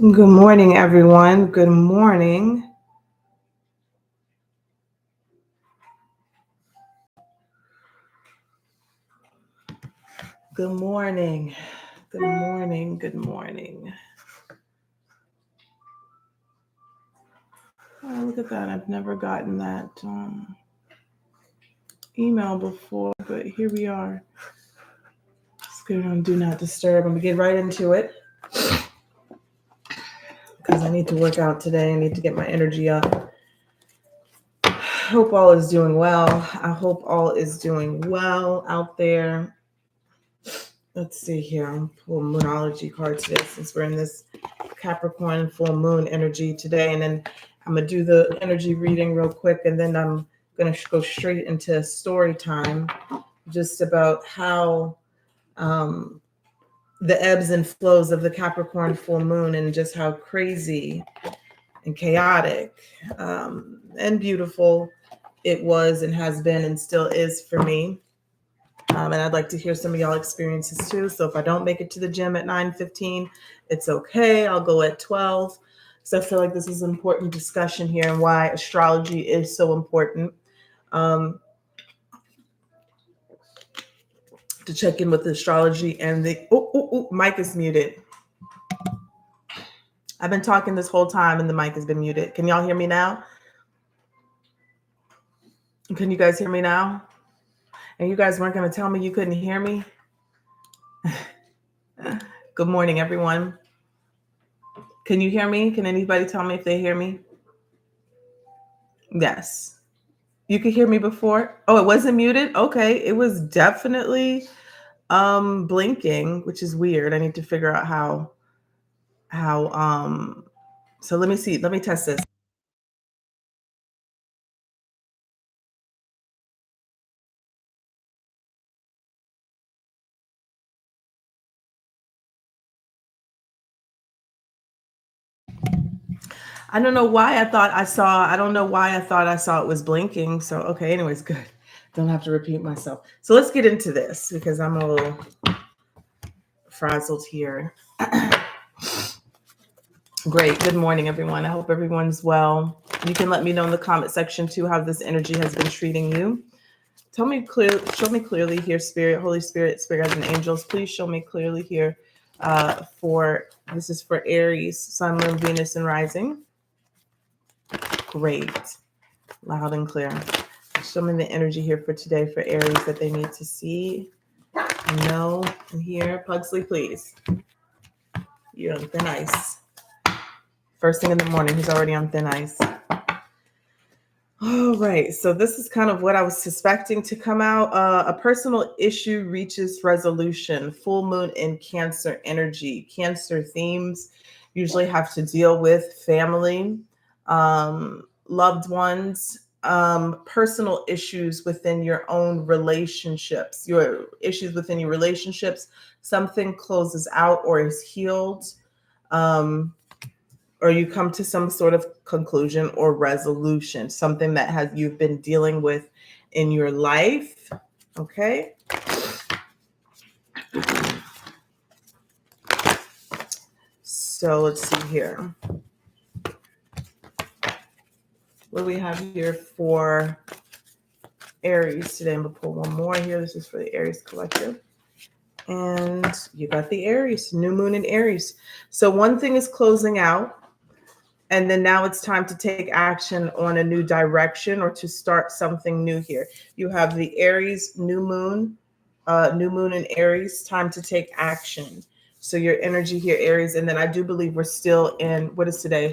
Good morning, everyone. Good morning. Good morning. Good morning. Good morning. Oh, look at that. I've never gotten that email before, but here we are. Let's get on Do Not Disturb. I'm going to get right into it because I need to work out today. I need to get my energy up. Hope all is doing well. I hope all is doing well out there. Let's see here. I'll pull a Moonology card today since we're in this Capricorn full moon energy today. And then I'm going to do the energy reading real quick. And then I'm going to go straight into story time, just about how the ebbs and flows of the Capricorn full moon and just how crazy and chaotic and beautiful it was and has been and still is for me. And I'd like to hear some of y'all experiences too. So if I don't make it to the gym at 9:15, it's okay. I'll go at 12. So I feel like this is an important discussion here and why astrology is so important. To check in with the astrology and the mic is muted. I've been talking this whole time and the mic has been muted. Can y'all hear me now? Can you guys hear me now? And you guys weren't going to tell me you couldn't hear me? Good morning, everyone. Can you hear me? Can anybody tell me if they hear me? Yes. You could hear me before? Oh, it wasn't muted? Okay. It was definitely blinking, which is weird. I need to figure out how so let me see. Let me test this. I don't know why I don't know why I thought I saw it was blinking. So, okay, anyways, good. Don't have to repeat myself. So let's get into this because I'm a little frazzled here. Great. Good morning, everyone. I hope everyone's well. You can let me know in the comment section too how this energy has been treating you. Show me clearly here, Spirit, Holy Spirit, Spirit guides and angels. Please show me clearly here this is for Aries, Sun, Moon, Venus, and Rising. Great. Loud and clear. Show me the energy here for today for Aries that they need to see, know, and hear. Pugsley, please. You're on thin ice. First thing in the morning, he's already on thin ice. All right, so this is kind of what I was suspecting to come out. A personal issue reaches resolution. Full moon in Cancer energy. Cancer themes usually have to deal with family, loved ones, personal issues within your own relationships. Your issues within your relationships. Something closes out or is healed. Or you come to some sort of conclusion or resolution, something that you've been dealing with in your life. Okay. So let's see here. What do we have here for Aries today? I'm going to pull one more here. This is for the Aries collective. And you got the Aries, new moon in Aries. So one thing is closing out. And then now it's time to take action on a new direction or to start something new here. You have the Aries new moon in Aries, time to take action. So your energy here, Aries. And then I do believe we're still in, what is today?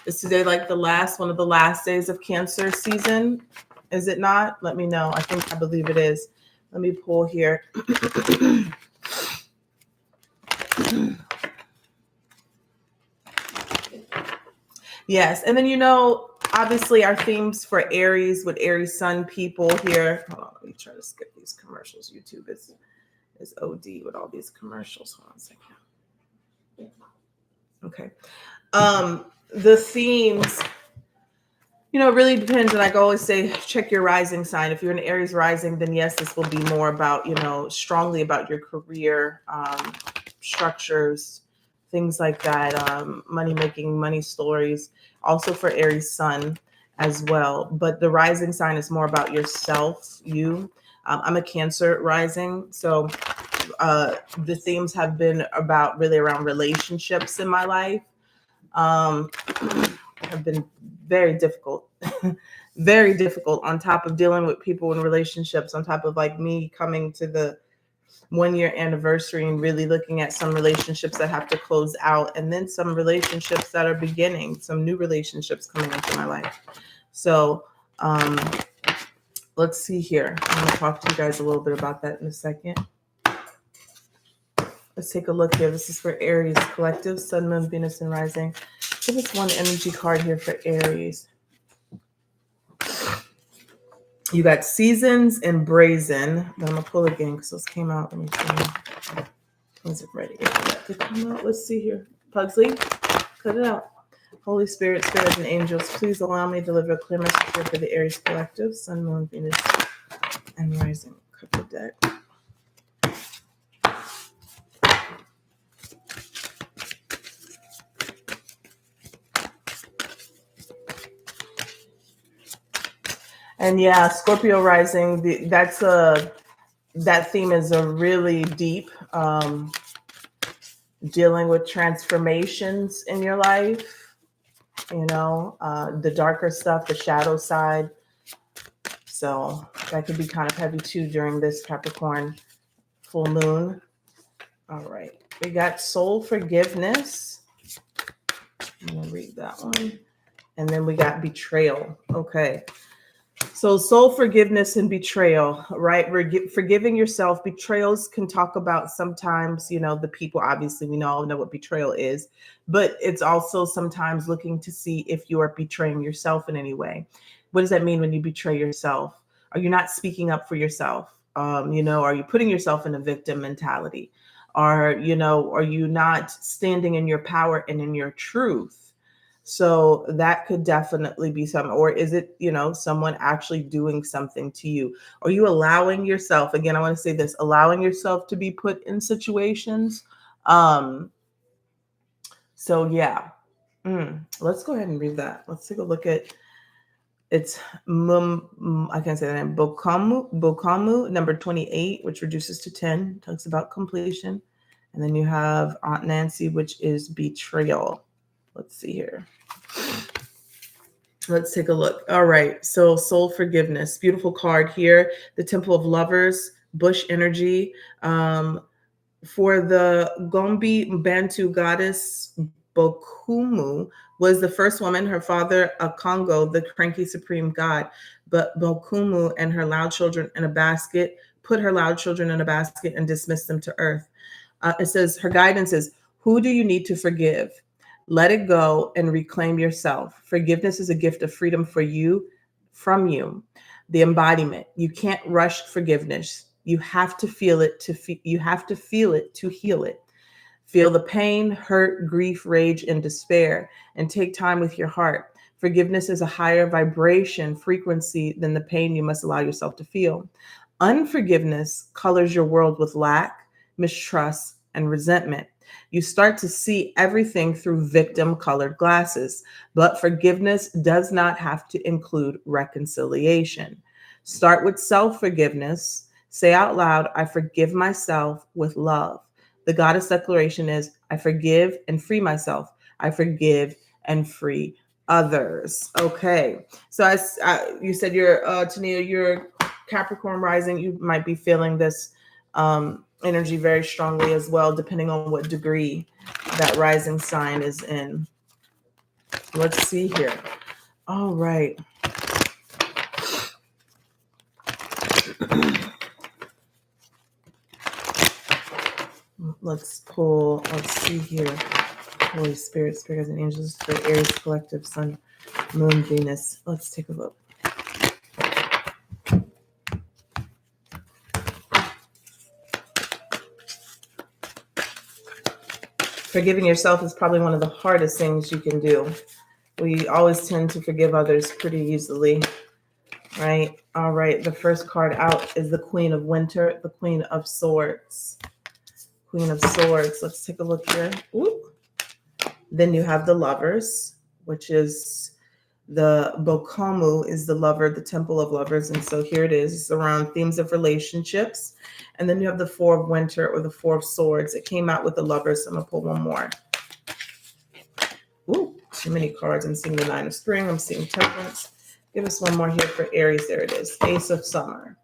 Is today like one of the last days of Cancer season? Is it not? Let me know. I believe it is. Let me pull here. Yes. And then, obviously our themes for Aries with Aries Sun people here. Hold on, let me try to skip these commercials. YouTube is OD with all these commercials. Hold on a second. Okay. The themes, it really depends. And like I always say, check your rising sign. If you're an Aries rising, then yes, this will be more about, strongly about your career, structures, things like that, money making, money stories, also for Aries sun as well. But the rising sign is more about yourself, you. I'm a Cancer rising, so the themes have been about really around relationships in my life. Have been very difficult, very difficult, on top of dealing with people in relationships, on top of like me coming to the 1 year anniversary and really looking at some relationships that have to close out, and then some relationships that are beginning, some new relationships coming into my life. So let's see here. I'm going to talk to you guys a little bit about that in a second. Let's take a look here. This is for Aries collective, Sun, Moon, Venus, and Rising. Give us one energy card here for Aries. You got Seasons and Brazen. But I'm going to pull again because those came out. Let me see. Is it ready for that to come out? Let's see here. Pugsley, cut it out. Holy Spirit, spirits, and angels, please allow me to deliver a clear message here for the Aries collective, Sun, Moon, Venus, and Rising. Cut the deck. And yeah, Scorpio rising, that theme is a really deep, dealing with transformations in your life, the darker stuff, the shadow side. So that could be kind of heavy too during this Capricorn full moon. All right, we got soul forgiveness. I'm gonna read that one. And then we got betrayal. Okay. So soul forgiveness and betrayal, right? We're forgiving yourself. Betrayals can talk about sometimes, the people, obviously we all know what betrayal is, but it's also sometimes looking to see if you are betraying yourself in any way. What does that mean when you betray yourself? Are you not speaking up for yourself? Are you putting yourself in a victim mentality? Are you not standing in your power and in your truth? So that could definitely be some, or is it, someone actually doing something to you? Are you allowing yourself, again, I want to say this, allowing yourself to be put in situations? So yeah, let's go ahead and read that. Let's take a look at, it's I can't say that name, Bokamu, number 28, which reduces to 10, talks about completion. And then you have Aunt Nancy, which is betrayal. Let's see here. Let's take a look. All right. So soul forgiveness, beautiful card here. The Temple of Lovers, bush energy. For the Gombe Bantu goddess, Bokumu was the first woman, her father, a Congo, the cranky supreme god. But Bokumu and her loud children in a basket, put her loud children in a basket and dismissed them to earth. It says her guidance is, who do you need to forgive? Let it go and reclaim yourself. Forgiveness is a gift of freedom for you, from you. The embodiment. You can't rush forgiveness. You have to feel it you have to feel it to heal it. Feel the pain, hurt, grief, rage, and despair, and take time with your heart. Forgiveness is a higher vibration frequency than the pain you must allow yourself to feel. Unforgiveness colors your world with lack, mistrust, and resentment. You start to see everything through victim-colored glasses, but forgiveness does not have to include reconciliation. Start with self-forgiveness. Say out loud, I forgive myself with love. The goddess declaration is, I forgive and free myself. I forgive and free others. Okay. So as you said, Tania, you're Capricorn rising. You might be feeling this energy very strongly as well, depending on what degree that rising sign is in. Let's see here. All right. Let's see here. Holy Spirit, spirits, and angels for Aries collective, Sun, Moon, Venus. Let's take a look. Forgiving yourself is probably one of the hardest things you can do. We always tend to forgive others pretty easily, right? All right, the first card out is the Queen of Winter, the Queen of Swords. Queen of Swords. Let's take a look here. Ooh, Then you have the Lovers, which is the Bokomu is the lover, the temple of lovers. And so here it is. It's around themes of relationships. And then you have the Four of Winter or the Four of Swords. It came out with the Lovers. So I'm going to pull one more. Ooh, too many cards. I'm seeing the Nine of Spring. I'm seeing Temperance. Give us one more here for Aries. There it is. Ace of Summer.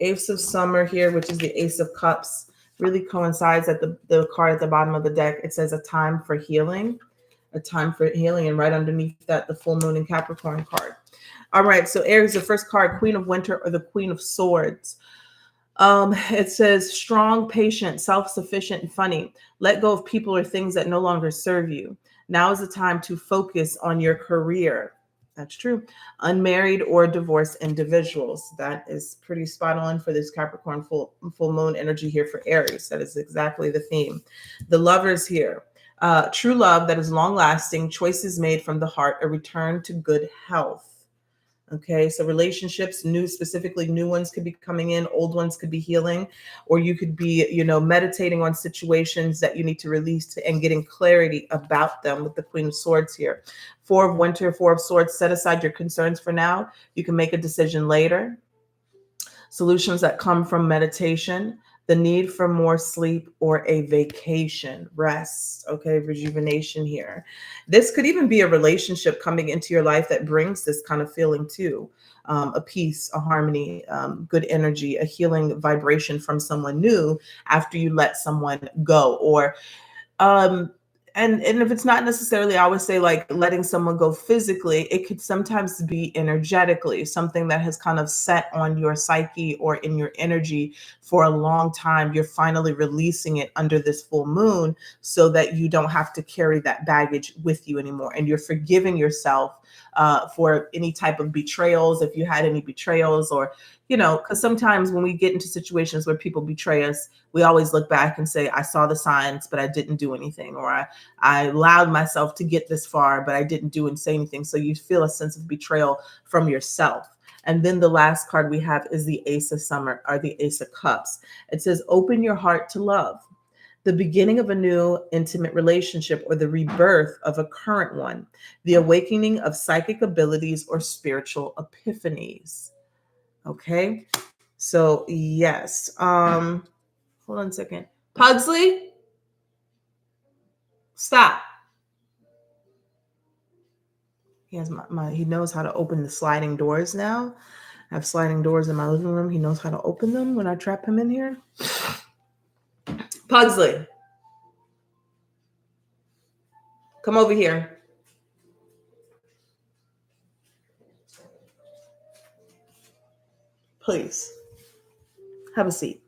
Ace of Summer here, which is the Ace of Cups, really coincides at the card at the bottom of the deck. It says a time for healing. A time for healing, and right underneath that, the full moon and Capricorn card. All right, so Aries, the first card, Queen of Winter or the Queen of Swords. It says strong, patient, self-sufficient, and funny. Let go of people or things that no longer serve you. Now is the time to focus on your career. That's true. Unmarried or divorced individuals. That is pretty spot on for this Capricorn full moon energy here for Aries. That is exactly the theme. The Lovers here. True love that is long lasting, choices made from the heart, a return to good health. Okay, so relationships, specifically new ones could be coming in, old ones could be healing, or you could be, meditating on situations that you need to release and getting clarity about them with the Queen of Swords here. Four of Winter, Four of Swords, set aside your concerns for now. You can make a decision later. Solutions that come from meditation, the need for more sleep or a vacation, rest, okay, rejuvenation here. This could even be a relationship coming into your life that brings this kind of feeling too. A peace, a harmony, good energy, a healing vibration from someone new after you let someone go. Or and if it's not necessarily, I always say, like, letting someone go physically, it could sometimes be energetically, something that has kind of set on your psyche or in your energy for a long time. You're finally releasing it under this full moon so that you don't have to carry that baggage with you anymore, and you're forgiving yourself for any type of betrayals, if you had any betrayals, or because sometimes when we get into situations where people betray us, we always look back and say, I saw the signs, but I didn't do anything, or I allowed myself to get this far, but I didn't do and say anything. So you feel a sense of betrayal from yourself. And then the last card we have is the Ace of Summer, or the Ace of Cups. It says, open your heart to love, the beginning of a new intimate relationship, or the rebirth of a current one, the awakening of psychic abilities or spiritual epiphanies. Okay, so yes. Hold on a second. Pugsley, stop. He has he knows how to open the sliding doors now. I have sliding doors in my living room. He knows how to open them when I trap him in here. Pugsley, come over here. Please. Have a seat.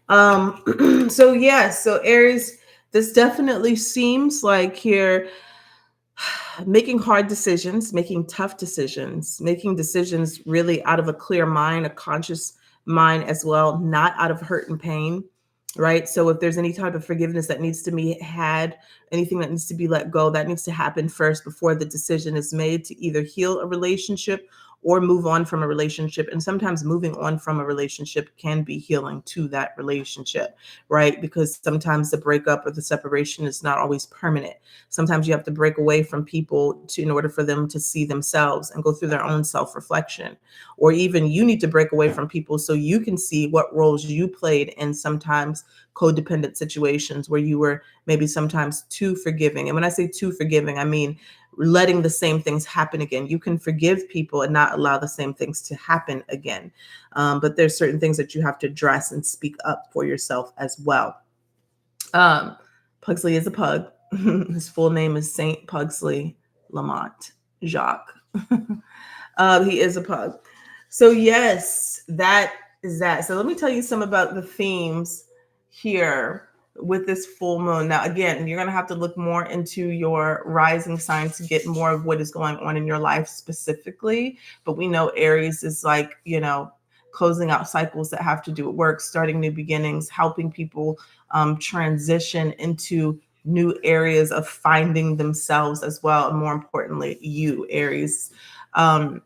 So yes, so Aries, this definitely seems like here making hard decisions, making tough decisions, making decisions really out of a clear mind, a conscious mind as well, not out of hurt and pain, right? So if there's any type of forgiveness that needs to be had, anything that needs to be let go, that needs to happen first before the decision is made to either heal a relationship or move on from a relationship. And sometimes moving on from a relationship can be healing to that relationship, right? Because sometimes the breakup or the separation is not always permanent. Sometimes you have to break away from people in order for them to see themselves and go through their own self-reflection. Or even you need to break away from people so you can see what roles you played in sometimes codependent situations where you were maybe sometimes too forgiving. And when I say too forgiving, I mean letting the same things happen again. You can forgive people and not allow the same things to happen again. But there's certain things that you have to address and speak up for yourself as well. Pugsley is a pug. His full name is Saint Pugsley Lamont Jacques. He is a pug. So yes, that is that. So let me tell you some about the themes here with this full moon. Now, again, you're going to have to look more into your rising sign to get more of what is going on in your life specifically. But we know Aries is like, closing out cycles that have to do with work, starting new beginnings, helping people transition into new areas of finding themselves as well. And more importantly, you, Aries. And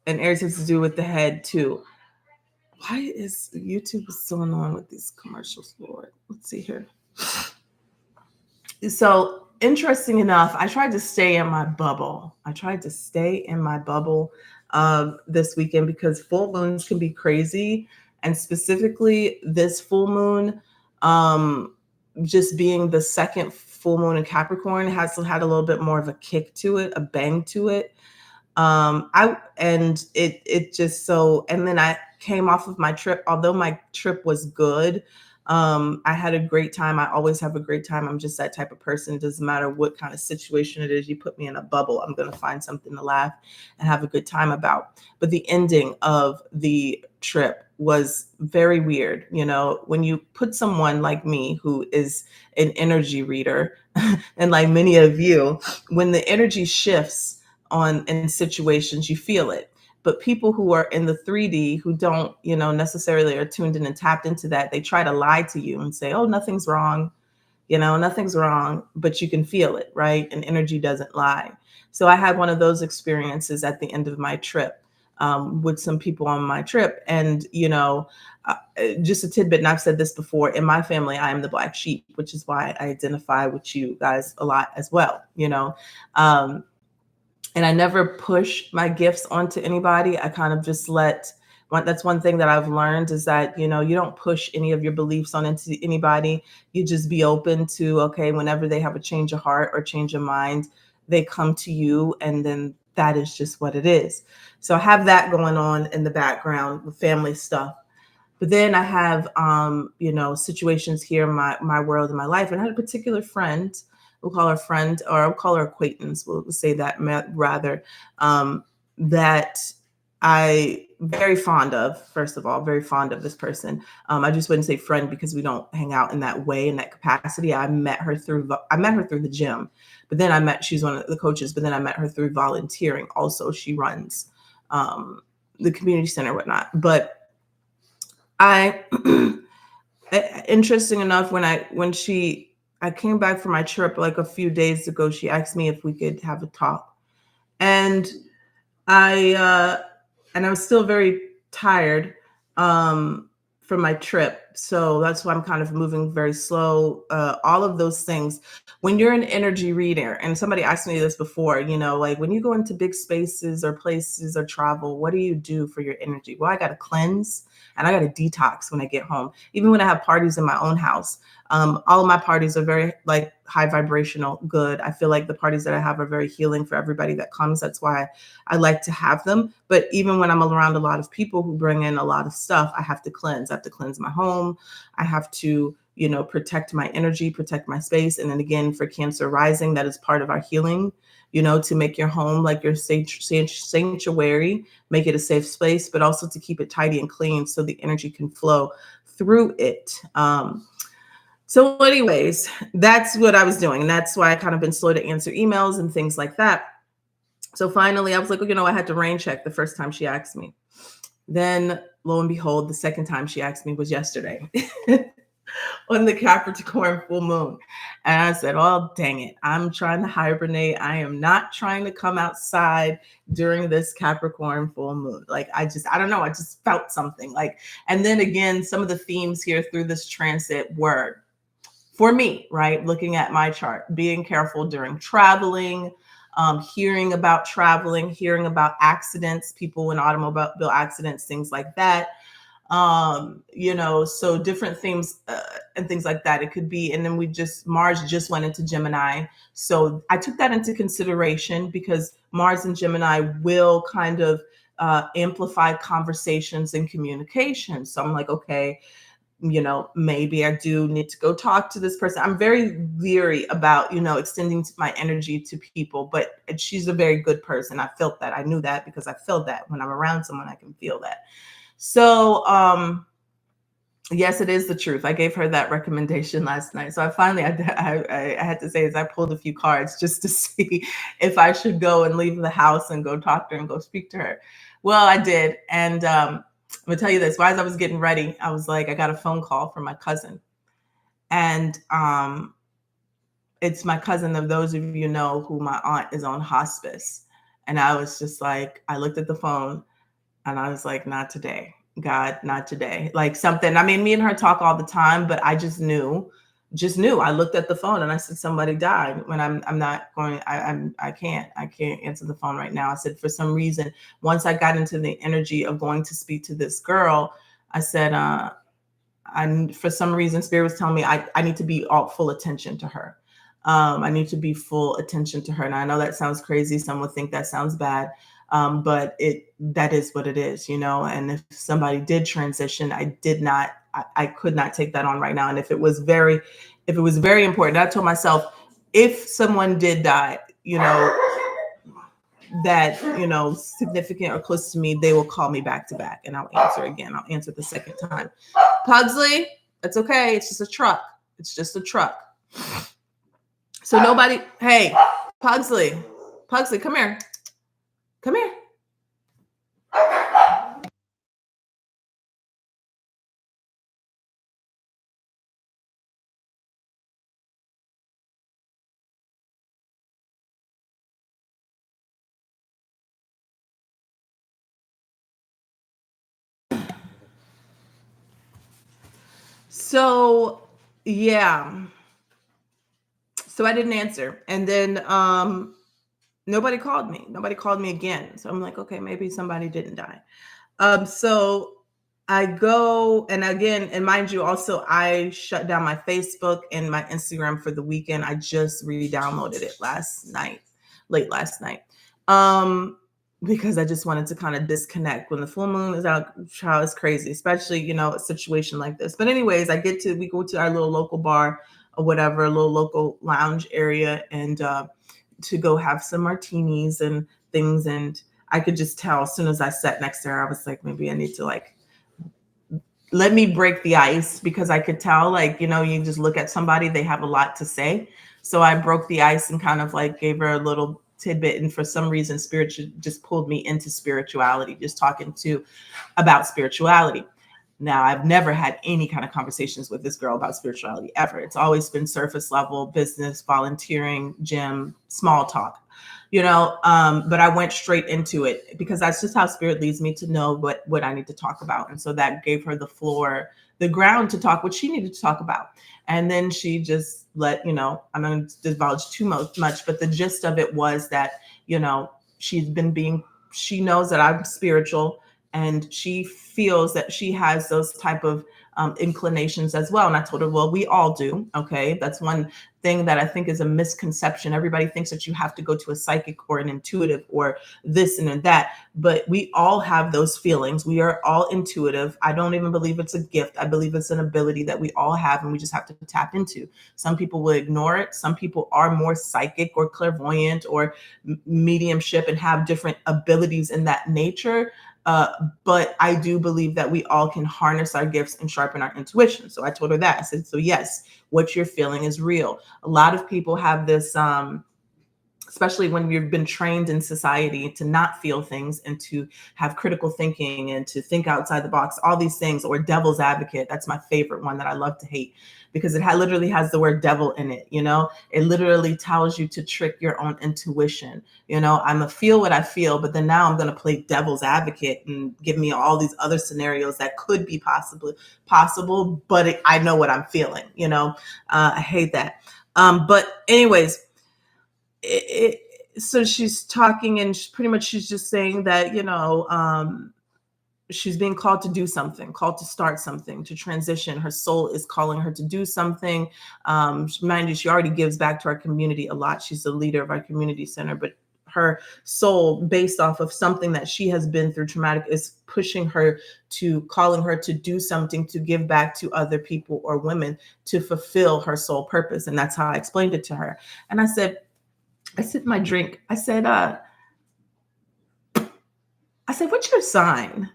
Aries has to do with the head too. Why is YouTube so annoying with these commercials, Lord? Let's see here. So interesting enough, I tried to stay in my bubble. I tried to stay in my bubble this weekend because full moons can be crazy. And specifically, this full moon, um, just being the second full moon in Capricorn, has had a little bit more of a kick to it, a bang to it. I and it just so and then I came off of my trip. Although my trip was good, I had a great time. I always have a great time. I'm just that type of person. It doesn't matter what kind of situation it is. You put me in a bubble, I'm gonna find something to laugh and have a good time about. But the ending of the trip was very weird. You know, when you put someone like me, who is an energy reader, and like many of you, when the energy shifts on in situations, you feel it. But people who are in the 3D, who don't, necessarily are tuned in and tapped into that, they try to lie to you and say, oh, nothing's wrong, nothing's wrong, but you can feel it, right? And energy doesn't lie. So I had one of those experiences at the end of my trip, with some people on my trip. And uh, just a tidbit, and I've said this before, in my family I am the black sheep, which is why I identify with you guys a lot as well. um, and I never push my gifts onto anybody. I kind of just that's one thing that I've learned, is that, you don't push any of your beliefs on into anybody. You just be open to, okay, whenever they have a change of heart or change of mind, they come to you, and then that is just what it is. So I have that going on in the background with family stuff. But then I have, situations here in my world, in my life. And I had a particular friend, we'll call her friend, or I'll call her acquaintance, we'll say that rather, that I very fond of. First of all, very fond of this person. I just wouldn't say friend because we don't hang out in that way, in that capacity. I met her through the gym, but then she's one of the coaches, but then I met her through volunteering. Also, she runs the community center and whatnot. But I interesting enough, I came back from my trip like a few days ago, she asked me if we could have a talk. And I I was still very tired from my trip. So that's why I'm kind of moving very slow. All of those things. When you're an energy reader, and somebody asked me this before, like when you go into big spaces or places or travel, what do you do for your energy? Well, I got to cleanse and I got to detox when I get home. Even when I have parties in my own house, all of my parties are very like high vibrational, good. I feel like the parties that I have are very healing for everybody that comes. That's why I like to have them. But even when I'm around a lot of people who bring in a lot of stuff, I have to cleanse. I have to cleanse my home. I have to, protect my energy, protect my space. And then again, for Cancer rising, that is part of our healing, to make your home like your sanctuary, make it a safe space, but also to keep it tidy and clean so the energy can flow through it. So anyways, that's what I was doing. And that's why I kind of been slow to answer emails and things like that. So finally I was like, I had to rain check the first time she asked me. Then lo and behold, the second time she asked me was yesterday on the Capricorn full moon. And I said, oh, dang it. I'm trying to hibernate. I am not trying to come outside during this Capricorn full moon. Like, I don't know. I just felt something like, and then again, some of the themes here through this transit were, for me, right, looking at my chart, being careful during traveling, hearing about traveling, hearing about accidents, people in automobile accidents, things like that. So different themes and things like that. It could be, and then Mars just went into Gemini. So I took that into consideration because Mars and Gemini will kind of amplify conversations and communication. So I'm like, okay, maybe I do need to go talk to this person. I'm very leery about, extending my energy to people, but she's a very good person. I felt that. I knew that because I felt that when I'm around someone, I can feel that. So, yes, it is the truth. I gave her that recommendation last night. So I had to say, is I pulled a few cards just to see if I should go and leave the house and go talk to her and go speak to her. Well, I did. And, I'm gonna tell you this. While I was getting ready, I was like, I got a phone call from my cousin, and it's my cousin. Of those of you know who my aunt is on hospice, and I was just like, I looked at the phone, and I was like, not today, God, not today. Like something. I mean, me and her talk all the time, but I just knew just knew. I looked at the phone and I said, somebody died. When I'm not going, I can't answer the phone right now. I said, for some reason, once I got into the energy of going to speak to this girl, I said, for some reason, Spirit was telling me I need to be all full attention to her. I need to be full attention to her. And I know that sounds crazy. Some would think that sounds bad. But that is what it is, you know. And if somebody did transition, I could not take that on right now. And if it was very important, I told myself, if someone did die, you know, that, you know, significant or close to me, they will call me back to back and I'll answer again. I'll answer the second time. Pugsley, it's okay. It's just a truck. It's just a truck. So nobody, hey, Pugsley, come here. Come here. So, yeah. So I didn't answer. And then nobody called me. Nobody called me again. So I'm like, okay, maybe somebody didn't die. So I go, and again, and mind you, also, I shut down my Facebook and my Instagram for the weekend. I just re-downloaded it late last night. Because I just wanted to kind of disconnect. When the full moon is out, child, is crazy, especially, you know, a situation like this. But anyways, we go to our little local bar or whatever, a little local lounge area, and to go have some martinis and things. And I could just tell as soon as I sat next to her, I was like, maybe I need to like, let me break the ice, because I could tell, like, you know, you just look at somebody, they have a lot to say. So I broke the ice and kind of like gave her a little tidbit. And for some reason, Spirit just pulled me into spirituality, just talking about spirituality. Now, I've never had any kind of conversations with this girl about spirituality ever. It's always been surface level, business, volunteering, gym, small talk, you know. But I went straight into it because that's just how Spirit leads me to know what I need to talk about. And so that gave her the floor, the ground to talk what she needed to talk about. And then she just let, you know, I'm not going to divulge too much, but the gist of it was that, you know, she knows that I'm spiritual, and she feels that she has those type of inclinations as well. And I told her, well, we all do. Okay. That's one thing that I think is a misconception. Everybody thinks that you have to go to a psychic or an intuitive or this and that, but we all have those feelings. We are all intuitive. I don't even believe it's a gift. I believe it's an ability that we all have, and we just have to tap into. Some people will ignore it. Some people are more psychic or clairvoyant or mediumship and have different abilities in that nature. But I do believe that we all can harness our gifts and sharpen our intuition. So I told her that. I said, so yes, what you're feeling is real. A lot of people have this, especially when you've been trained in society to not feel things and to have critical thinking and to think outside the box, all these things, or devil's advocate. That's my favorite one that I love to hate, because it literally has the word devil in it. You know, it literally tells you to trick your own intuition. You know, I'm gonna feel what I feel, but then now I'm going to play devil's advocate and give me all these other scenarios that could be possible, but I know what I'm feeling. You know, I hate that. But anyways, so she's talking, and she's just saying that, you know, she's being called to do something, called to start something, to transition. Her soul is calling her to do something. Mind you, she already gives back to our community a lot. She's the leader of our community center, but her soul, based off of something that she has been through traumatic, is pushing her calling her to do something, to give back to other people or women, to fulfill her soul purpose. And that's how I explained it to her. And I sipped my drink. I said, what's your sign?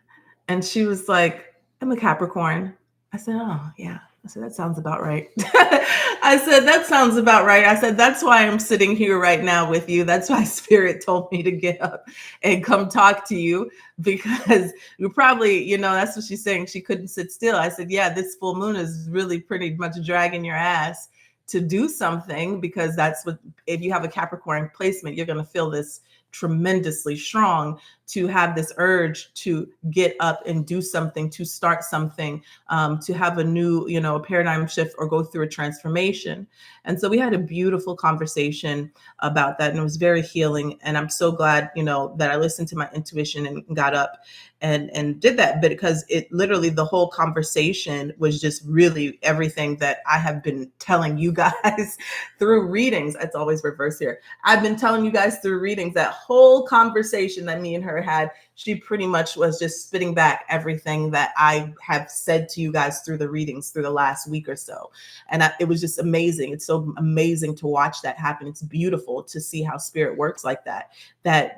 And she was like, I'm a Capricorn. I said, oh, yeah. I said, that sounds about right. I said, that sounds about right. I said, that's why I'm sitting here right now with you. That's why Spirit told me to get up and come talk to you, because you probably, you know, that's what she's saying. She couldn't sit still. I said, yeah, this full moon is really pretty much dragging your ass to do something, because that's what, if you have a Capricorn placement, you're going to feel this tremendously strong to have this urge to get up and do something, to start something, to have a new, a paradigm shift or go through a transformation. And so we had a beautiful conversation about that, and it was very healing. And I'm so glad, that I listened to my intuition and got up and did that. But because it literally, the whole conversation was just really everything that I have been telling you guys through readings. It's always reverse here. I've been telling you guys through readings, that whole conversation that me and her had, she pretty much was just spitting back everything that I have said to you guys through the readings through the last week or so. And it was just amazing. It's so amazing to watch that happen. It's beautiful to see how spirit works like that,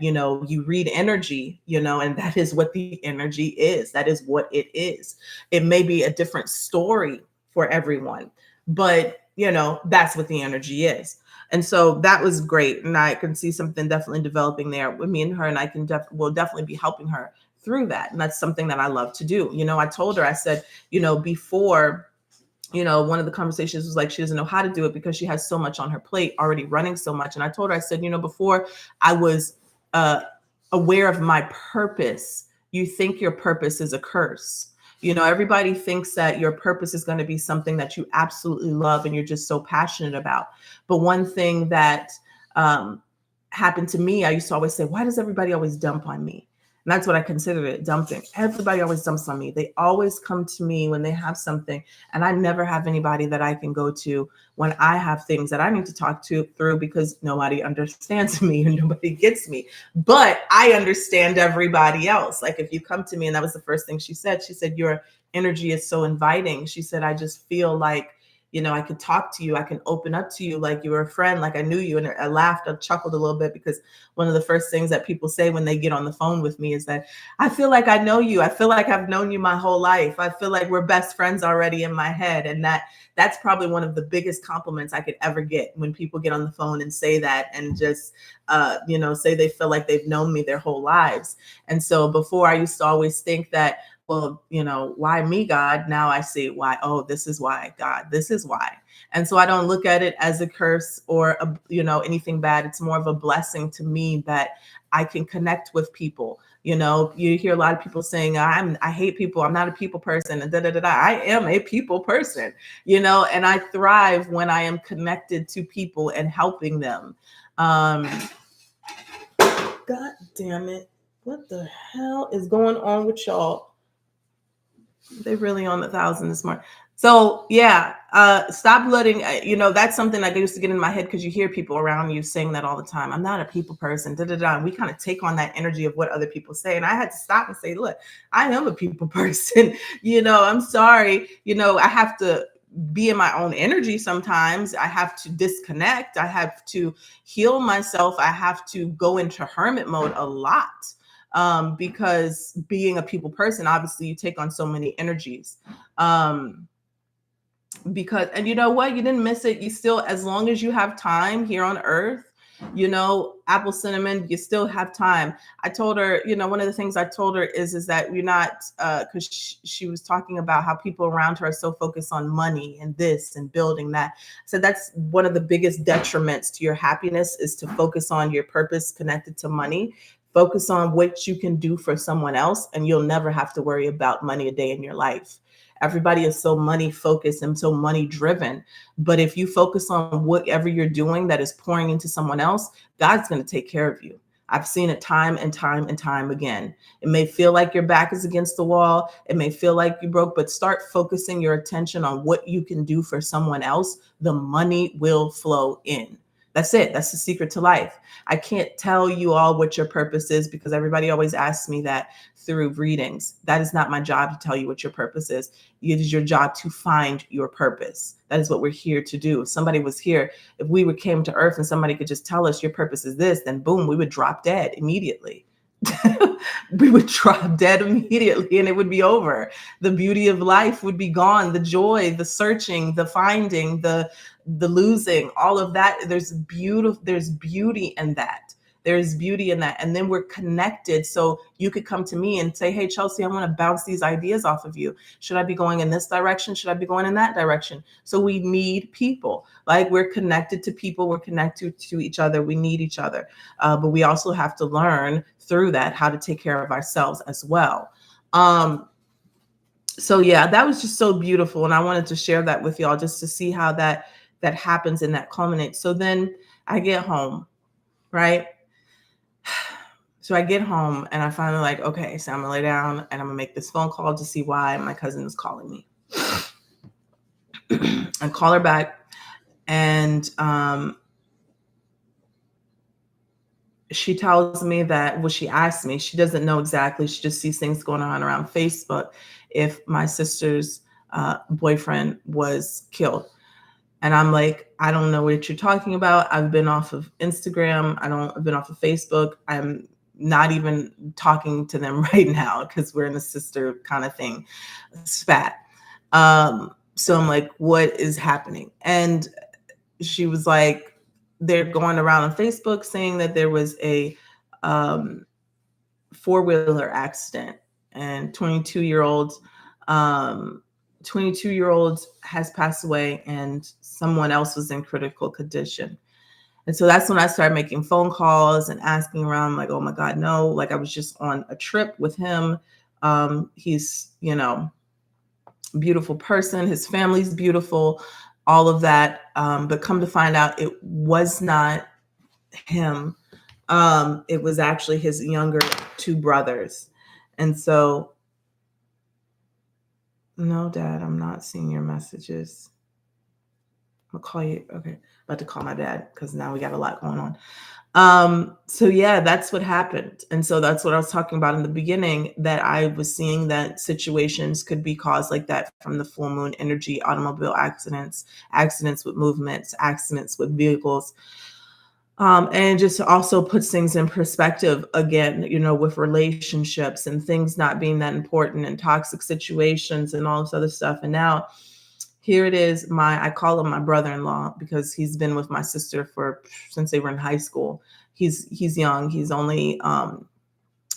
you read energy, and that is what the energy is. That is what it is. It may be a different story for everyone, but that's what the energy is. And so that was great. And I can see something definitely developing there with me and her, and I will definitely be helping her through that. And that's something that I love to do. I told her, I said, before, one of the conversations was like, she doesn't know how to do it because she has so much on her plate already, running so much. And I told her, I said, before I was aware of my purpose, you think your purpose is a curse. Everybody thinks that your purpose is going to be something that you absolutely love and you're just so passionate about. But one thing that happened to me, I used to always say, why does everybody always dump on me? And that's what I considered it, dumping. Everybody always dumps on me. They always come to me when they have something, and I never have anybody that I can go to when I have things that I need to talk through, because nobody understands me and nobody gets me. But I understand everybody else. Like if you come to me, and that was the first thing she said, your energy is so inviting. She said, I just feel like, I could talk to you. I can open up to you like you were a friend, like I knew you. And I laughed, I chuckled a little bit, because one of the first things that people say when they get on the phone with me is that I feel like I know you. I feel like I've known you my whole life. I feel like we're best friends already in my head. And that's probably one of the biggest compliments I could ever get, when people get on the phone and say that, and just, say they feel like they've known me their whole lives. And so before, I used to always think that, well, why me, God? Now I see why. Oh, this is why, God. This is why. And so I don't look at it as a curse or, anything bad. It's more of a blessing to me that I can connect with people. You hear a lot of people saying, I hate people. I'm not a people person. And I am a people person, and I thrive when I am connected to people and helping them. God damn it. What the hell is going on with y'all? They really on 1,000 this morning. So yeah, stop letting, that's something I used to get in my head, because you hear people around you saying that all the time. I'm not a people person, And we kind of take on that energy of what other people say. And I had to stop and say, look, I am a people person. I'm sorry. I have to be in my own energy sometimes. I have to disconnect. I have to heal myself. I have to go into hermit mode a lot. Because being a people person, obviously you take on so many energies. And you know what? You didn't miss it. You still, as long as you have time here on earth, apple cinnamon, you still have time. I told her, one of the things I told her is that you're not, because she was talking about how people around her are so focused on money and this and building that. So that's one of the biggest detriments to your happiness, is to focus on your purpose connected to money. Focus on what you can do for someone else, and you'll never have to worry about money a day in your life. Everybody is so money focused and so money driven. But if you focus on whatever you're doing that is pouring into someone else, God's going to take care of you. I've seen it time and time and time again. It may feel like your back is against the wall. It may feel like you broke, but start focusing your attention on what you can do for someone else. The money will flow in. That's it. That's the secret to life. I can't tell you all what your purpose is, because everybody always asks me that through readings. That is not my job to tell you what your purpose is. It is your job to find your purpose. That is what we're here to do. If somebody was here, if we came to earth and somebody could just tell us your purpose is this, then boom, we would drop dead immediately. We would drop dead immediately and it would be over. The beauty of life would be gone. The joy, the searching, the finding, the losing, all of that. There's beauty in that. There's beauty in that. And then we're connected. So you could come to me and say, hey, Chelsea, I want to bounce these ideas off of you. Should I be going in this direction? Should I be going in that direction? So we need people. Like, we're connected to people. We're connected to each other. We need each other. But we also have to learn through that how to take care of ourselves as well. So yeah, that was just so beautiful. And I wanted to share that with y'all just to see how that happens and that culminates. So then I get home, right? So I get home and I finally like, okay, so I'm gonna lay down and I'm gonna make this phone call to see why my cousin is calling me. I call her back, and she tells me that, well, she asked me, she doesn't know exactly. She just sees things going on around Facebook, if my sister's boyfriend was killed. And I'm like, I don't know what you're talking about. I've been off of Instagram. I've been off of Facebook. I'm not even talking to them right now because we're in a sister kind of thing, spat. So I'm like, what is happening? And she was like, they're going around on Facebook saying that there was a four-wheeler accident, and 22-year-old has passed away, and someone else was in critical condition. And so that's when I started making phone calls and asking around, like, oh my God, no. Like, I was just on a trip with him. He's, beautiful person. His family's beautiful, all of that. But come to find out, it was not him. It was actually his younger two brothers. And so, no, Dad, I'm not seeing your messages. I'll call you. Okay. About to call my dad because now we got a lot going on. So yeah, that's what happened. And so that's what I was talking about in the beginning, that I was seeing that situations could be caused like that from the full moon energy, automobile accidents, accidents with movements, accidents with vehicles. And just also puts things in perspective again, with relationships and things not being that important and toxic situations and all this other stuff. And now here it is, I call him my brother-in-law because he's been with my sister since they were in high school. He's young. He's only,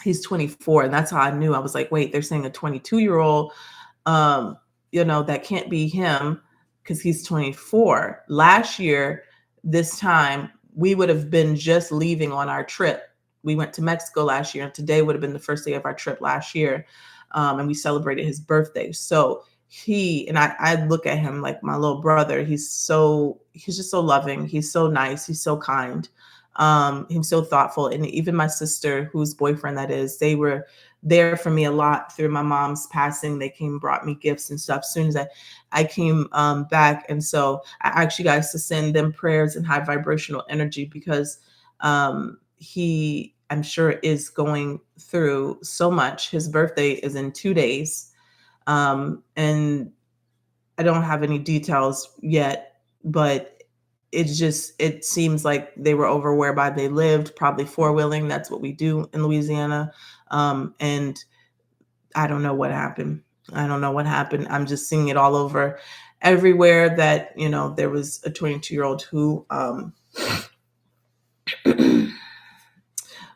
he's 24. And that's how I knew. I was like, wait, they're saying a 22-year-old, that can't be him because he's 24. Last year, this time, we would have been just leaving on our trip. We went to Mexico last year, and today would have been the first day of our trip last year. And we celebrated his birthday. So I look at him like my little brother. He's just so loving. He's so nice. He's so kind. He's so thoughtful. And even my sister, whose boyfriend that is, they were there for me a lot through my mom's passing. They came and brought me gifts and stuff as soon as I came back. And so I asked you guys to send them prayers and high vibrational energy because he, I'm sure, is going through so much. His birthday is in 2 days. And I don't have any details yet, but it seems like they were over whereby they lived, probably four-wheeling. That's what we do in Louisiana. And I don't know what happened. I'm just seeing it all over everywhere that, there was a 22-year-old who,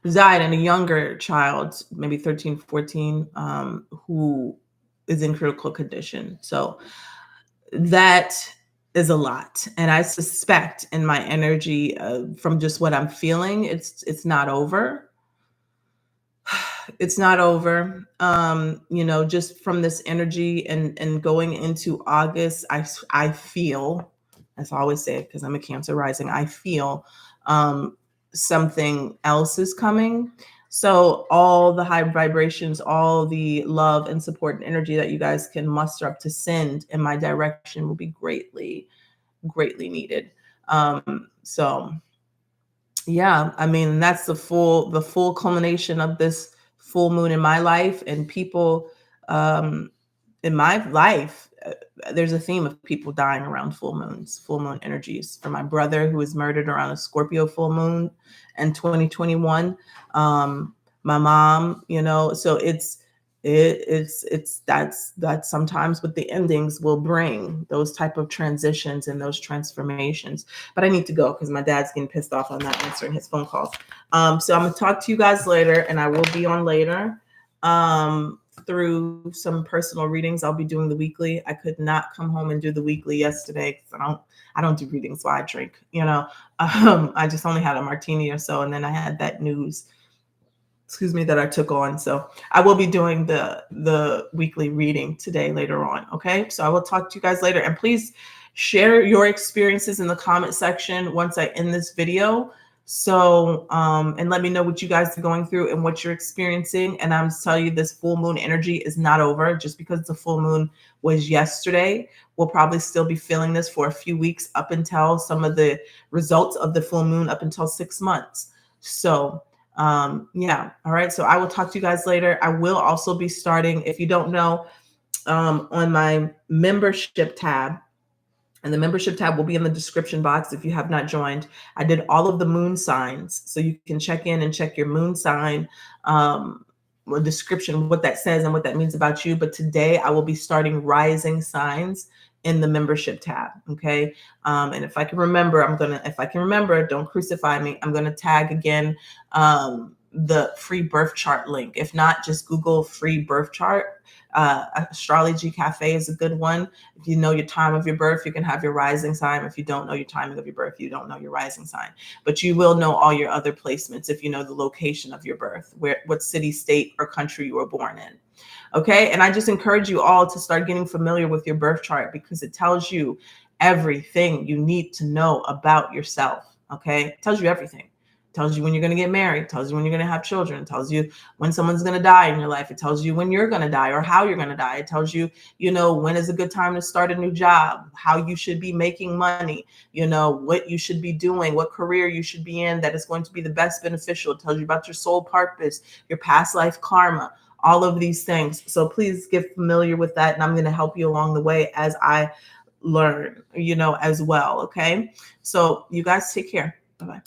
died, and a younger child, maybe 13, 14, who is in critical condition. So that is a lot. And I suspect in my energy, from just what I'm feeling, it's not over. It's not over. Just from this energy and going into August, I feel, as I always say, because I'm a Cancer rising, I feel something else is coming. So all the high vibrations, all the love and support and energy that you guys can muster up to send in my direction will be greatly, greatly needed. So yeah, I mean, that's the full culmination of this full moon in my life, and people in my life. There's a theme of people dying around full moon energies. For my brother, who was murdered around a Scorpio full moon in 2021, my mom, so it's That's sometimes what the endings will bring, those type of transitions and those transformations. But I need to go because my dad's getting pissed off on not answering his phone calls. So I'm gonna talk to you guys later, and I will be on later through some personal readings. I'll be doing the weekly. I could not come home and do the weekly yesterday because I don't do readings while I drink. I just only had a martini or so, and then I had that news, that I took on. So I will be doing the weekly reading today later on. Okay. So I will talk to you guys later, and please share your experiences in the comment section once I end this video. So, and let me know what you guys are going through and what you're experiencing. And I'm telling you, this full moon energy is not over. Just because the full moon was yesterday, we'll probably still be feeling this for a few weeks up until some of the results of the full moon, up until 6 months. So, yeah. All right. So I will talk to you guys later. I will also be starting, if you don't know, on my membership tab. And the membership tab will be in the description box if you have not joined. I did all of the moon signs, so you can check in and check your moon sign description, what that says and what that means about you. But today I will be starting rising signs in the membership tab. Okay. And if I can remember, don't crucify me, I'm going to tag again the free birth chart link. If not, just Google free birth chart. Astrology Cafe is a good one. If you know your time of your birth, you can have your rising sign. If you don't know your timing of your birth, you don't know your rising sign. But you will know all your other placements if you know the location of your birth, what city, state, or country you were born in. Okay. And I just encourage you all to start getting familiar with your birth chart, because it tells you everything you need to know about yourself. Okay. It tells you everything. Tells you when you're going to get married, tells you when you're going to have children, tells you when someone's going to die in your life. It tells you when you're going to die or how you're going to die. It tells you, when is a good time to start a new job, how you should be making money, what you should be doing, what career you should be in that is going to be the best beneficial. It tells you about your soul purpose, your past life karma, all of these things. So please get familiar with that. And I'm going to help you along the way as I learn, as well. Okay. So you guys take care. Bye-bye.